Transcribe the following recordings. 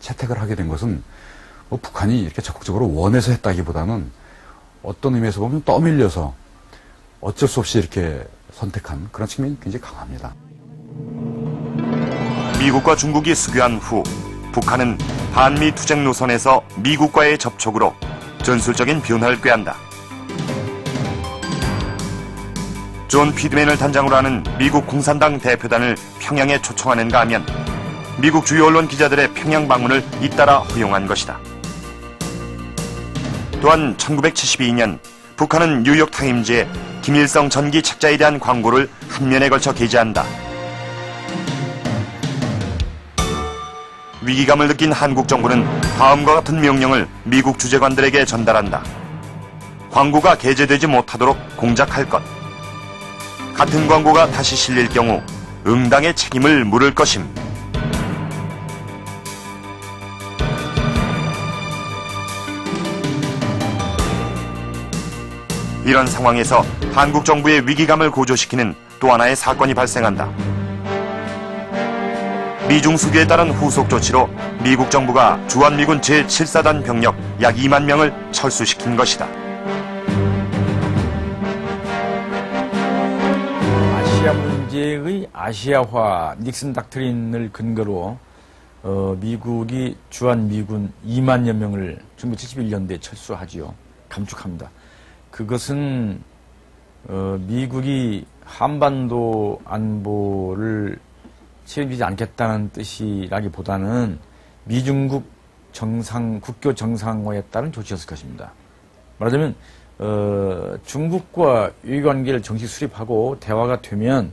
채택을 하게 된 것은 뭐 북한이 이렇게 적극적으로 원해서 했다기보다는 어떤 의미에서 보면 떠밀려서 어쩔 수 없이 이렇게 선택한 그런 측면이 굉장히 강합니다. 미국과 중국이 수교한 후 북한은 한미 투쟁 노선에서 미국과의 접촉으로 전술적인 변화를 꾀한다. 존 피드맨을 단장으로 하는 미국 공산당 대표단을 평양에 초청하는가 하면 미국 주요 언론 기자들의 평양 방문을 잇따라 허용한 것이다. 또한 1972년 북한은 뉴욕타임즈에 김일성 전기 책자에 대한 광고를 한 면에 걸쳐 게재한다. 위기감을 느낀 한국 정부는 다음과 같은 명령을 미국 주재관들에게 전달한다. 광고가 게재되지 못하도록 공작할 것. 같은 광고가 다시 실릴 경우 응당의 책임을 물을 것임. 이런 상황에서 한국 정부의 위기감을 고조시키는 또 하나의 사건이 발생한다. 미중 수교에 따른 후속 조치로 미국 정부가 주한미군 제7사단 병력 약 2만 명을 철수시킨 것이다. 아시아 문제의 아시아화 닉슨 닥트린을 근거로 미국이 주한미군 2만여 명을 1971년도에 철수하지요. 감축합니다. 그것은 미국이 한반도 안보를 책임지지 않겠다는 뜻이라기보다는 미중국 국교 정상화에 따른 조치였을 것입니다. 말하자면 중국과 유의관계를 정식 수립하고 대화가 되면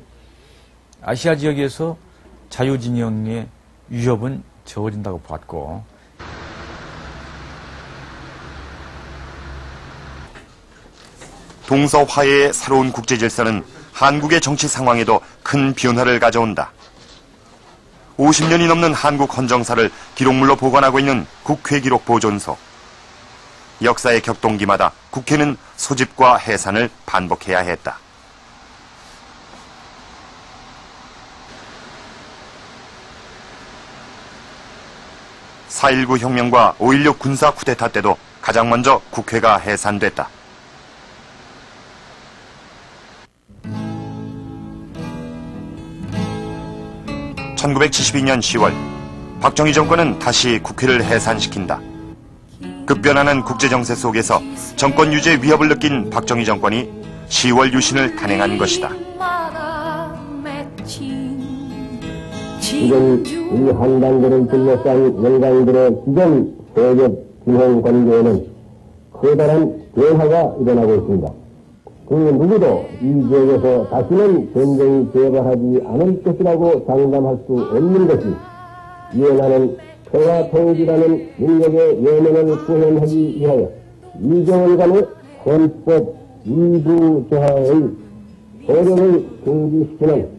아시아 지역에서 자유진영의 위협은 적어진다고 봤고, 동서화해의 새로운 국제질서는 한국의 정치 상황에도 큰 변화를 가져온다. 50년이 넘는 한국 헌정사를 기록물로 보관하고 있는 국회기록보존소. 역사의 격동기마다 국회는 소집과 해산을 반복해야 했다. (4.19) 혁명과 (5.16) 군사 쿠데타 때도 가장 먼저 국회가 해산됐다. (1972년 10월) 박정희 정권은 다시 국회를 해산시킨다. 급변하는 국제정세 속에서 정권 유지의 위협을 느낀 박정희 정권이 10월 유신을 단행한 것이다. 지금 이 한반도를 둘러싼 영광들의 기존 세력 균형 관계에는 커다란 변화가 일어나고 있습니다. 그 누구도 이 지역에서 다시는 전쟁이 재발하지 않을 것이라고 장담할 수 없는 것이 이에 나는 평화 통일이라는 능력의 여명을 구현하기 위하여 이정을 간의 헌법 일부 조항의 효력을 중지시키는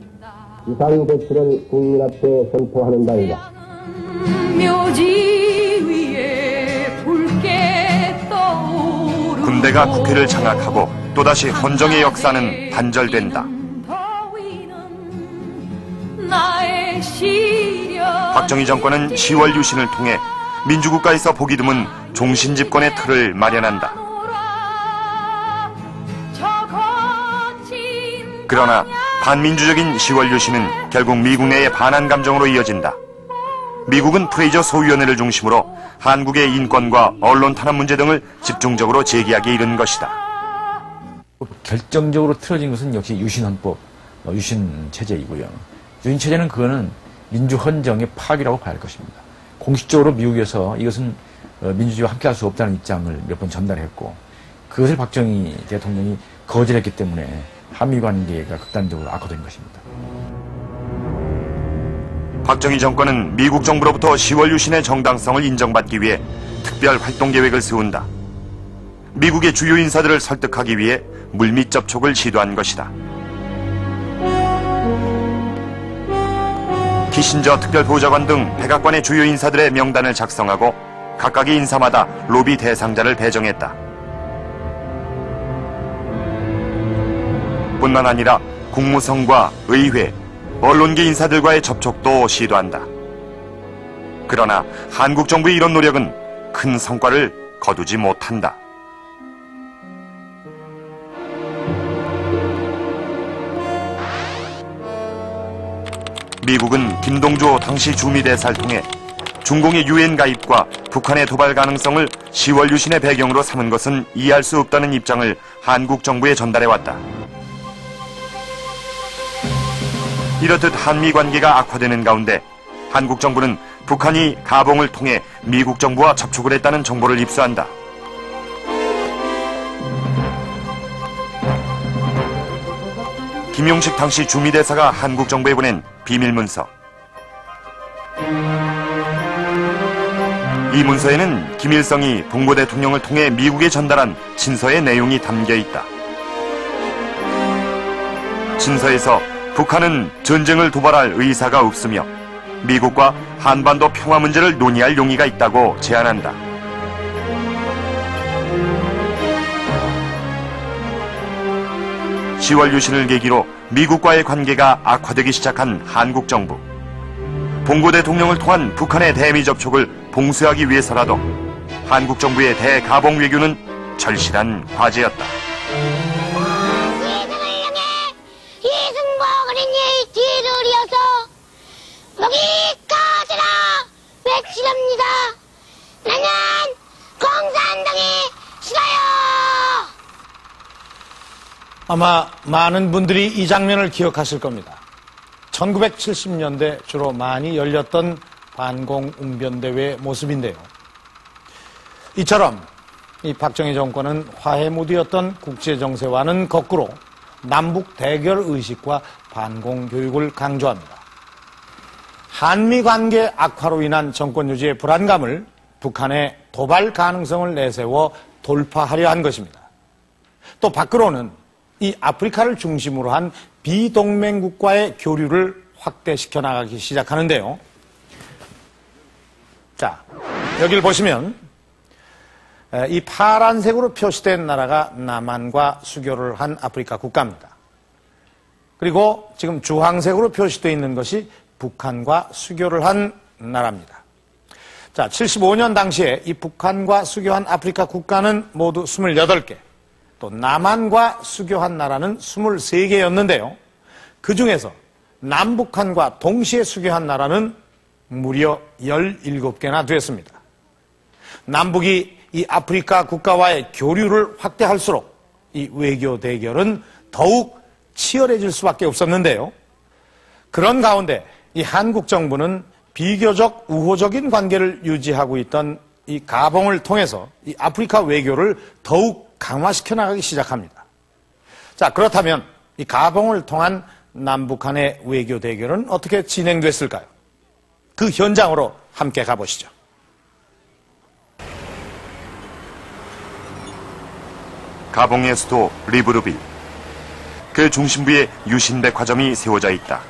비상조치를 국민 앞에 선포하는 바이다. 군대가 국회를 장악하고 또다시 헌정의 역사는 단절된다. 박정희 정권은 10월 유신을 통해 민주국가에서 보기 드문 종신집권의 틀을 마련한다. 그러나 반민주적인 10월 유신은 결국 미국 내의 반한 감정으로 이어진다. 미국은 프레이저 소위원회를 중심으로 한국의 인권과 언론 탄압 문제 등을 집중적으로 제기하기에 이른 것이다. 결정적으로 틀어진 것은 역시 유신헌법, 유신체제이고요. 유신체제는 그거는 민주헌정의 파괴라고 봐야 할 것입니다. 공식적으로 미국에서 이것은 민주주의와 함께할 수 없다는 입장을 몇 번 전달했고, 그것을 박정희 대통령이 거절했기 때문에 한미 관계가 극단적으로 악화된 것입니다. 박정희 정권은 미국 정부로부터 10월 유신의 정당성을 인정받기 위해 특별 활동 계획을 세운다. 미국의 주요 인사들을 설득하기 위해 물밑 접촉을 시도한 것이다. 키신저 특별보좌관 등 백악관의 주요 인사들의 명단을 작성하고 각각의 인사마다 로비 대상자를 배정했다. 뿐만 아니라 국무성과 의회, 언론계 인사들과의 접촉도 시도한다. 그러나 한국 정부의 이런 노력은 큰 성과를 거두지 못한다. 미국은 김동조 당시 주미대사를 통해 중공의 유엔 가입과 북한의 도발 가능성을 10월 유신의 배경으로 삼은 것은 이해할 수 없다는 입장을 한국 정부에 전달해왔다. 이렇듯 한미 관계가 악화되는 가운데 한국 정부는 북한이 가봉을 통해 미국 정부와 접촉을 했다는 정보를 입수한다. 김용식 당시 주미대사가 한국 정부에 보낸 비밀문서. 이 문서에는 김일성이 봉고 대통령을 통해 미국에 전달한 친서의 내용이 담겨 있다. 친서에서 북한은 전쟁을 도발할 의사가 없으며 미국과 한반도 평화 문제를 논의할 용의가 있다고 제안한다. (10월) 유신을 계기로 미국과의 관계가 악화되기 시작한 한국 정부. 봉고 대통령을 통한 북한의 대미 접촉을 봉쇄하기 위해서라도 한국 정부의 대가봉 외교는 절실한 과제였다. 시승을 향해 이승복 어린이의 뒤를 이어서 여기까지라 외치렵니다. 나는 공산당이 싫어요. 아마 많은 분들이 이 장면을 기억하실 겁니다. 1970년대 주로 많이 열렸던 반공 웅변대회 모습인데요. 이처럼 이 박정희 정권은 화해 무드였던 국제정세와는 거꾸로 남북 대결 의식과 반공 교육을 강조합니다. 한미 관계 악화로 인한 정권 유지의 불안감을 북한의 도발 가능성을 내세워 돌파하려 한 것입니다. 또 밖으로는 이 아프리카를 중심으로 한 비동맹국과의 교류를 확대시켜 나가기 시작하는데요. 자, 여기를 보시면 이 파란색으로 표시된 나라가 남한과 수교를 한 아프리카 국가입니다. 그리고 지금 주황색으로 표시되어 있는 것이 북한과 수교를 한 나라입니다. 자, 75년 당시에 이 북한과 수교한 아프리카 국가는 모두 28개, 또 남한과 수교한 나라는 23개였는데요. 그 중에서 남북한과 동시에 수교한 나라는 무려 17개나 되었습니다. 남북이 이 아프리카 국가와의 교류를 확대할수록 이 외교 대결은 더욱 치열해질 수밖에 없었는데요. 그런 가운데 이 한국 정부는 비교적 우호적인 관계를 유지하고 있던 이 가봉을 통해서 이 아프리카 외교를 더욱 강화시켜 나가기 시작합니다. 자, 그렇다면 이 가봉을 통한 남북한의 외교 대결은 어떻게 진행됐을까요? 그 현장으로 함께 가보시죠. 가봉의 수도 리브르빌. 그 중심부에 유신백화점이 세워져 있다.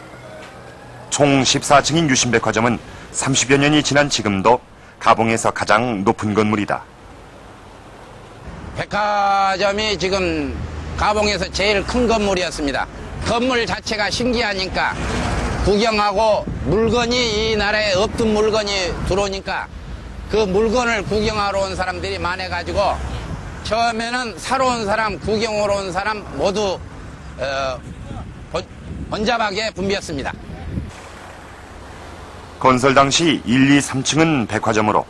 총 14층인 유신백화점은 30여 년이 지난 지금도 가봉에서 가장 높은 건물이다. 백화점이 지금 가봉에서 제일 큰 건물이었습니다. 건물 자체가 신기하니까 구경하고 물건이 이 나라에 없던 물건이 들어오니까 그 물건을 구경하러 온 사람들이 많아가지고 처음에는 사러 온 사람, 구경하러 온 사람 모두 번잡하게 붐볐습니다. 건설 당시 1, 2, 3층은 백화점으로